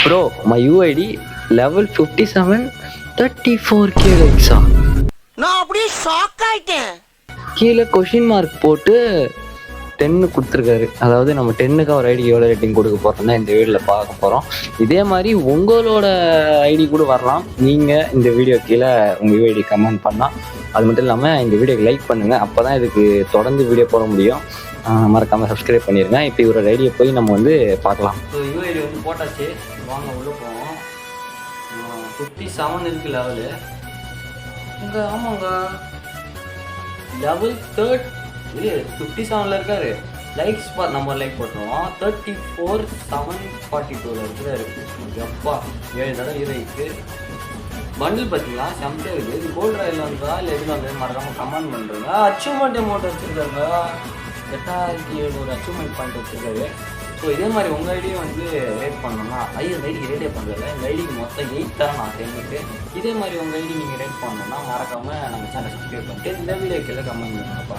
Bro my UID level 57 34K லைக்ஸா. நான் அப்படியே shock ஆயிட்டேன். கீழே கொஷின் மார்க் போட்டு 10 கொடுத்துருக்காரு. அதாவது நம்ம 10க்கு ஒரு ஐடிக்கு எவ்வளோ ரேட்டிங் கொடுக்க போகிறோம்னா இந்த வீடியோவில் பார்க்க போகிறோம். இதே மாதிரி உங்களோட ஐடி கூட வரலாம். நீங்கள் இந்த வீடியோ கீழே உங்கள் யூஐடி கமெண்ட் பண்ணால், அது மட்டும் இல்லாமல் இந்த வீடியோக்கு லைக் பண்ணுங்கள். அப்போ தான் இதுக்கு தொடர்ந்து வீடியோ போட முடியும். மறக்காமல் சப்ஸ்கிரைப் பண்ணிடுங்க. இப்போ இவரோட ஐடியை போய் நம்ம வந்து பார்க்கலாம். ஸோ யூஐடி வந்து போட்டாச்சு, வாங்க உள்ளே போவோம். 57 இருக்குது லெவலு. இங்கே ஆமாங்க லெவல் 57 இருக்காரு. லைக்ஸ் நம்ம லைக் போட்டுருவோம். 34,742 இருக்கிறாரு. எப்பா 7 தடவை இருக்கு. பண்டில் பார்த்தீங்களா செம்மையாக இருக்குது. இது கோல்டு ராயில் வந்ததா இல்லை எதுக்கு வந்து மறக்காமல் கமெண்ட் பண்ணுறேங்க. அச்சீவ்மெண்ட் அமௌண்ட் வச்சுருக்காங்க. 8700 அச்சீவ்மெண்ட் பாயிண்ட் வச்சுருக்காரு. ஸோ இதே மாதிரி உங்கள் ஐடியை வந்து ரேட் பண்ணணும்னா இந்த ஐடிக்கு ரேட்டே பண்ணுறதில்ல. இந்த ஐடிக்கு மொத்தம் 8 தரேன் நான் 10க்கு. இதே மாதிரி உங்கள் ஐடி நீங்கள் ரேட் பண்ணணும்னா மறக்காமல் நம்ம சேனல் சப்ஸ்கிரைப் பண்ணிட்டு இந்த வீடியோக்கு கமெண்ட் பண்ணுங்கப்பா.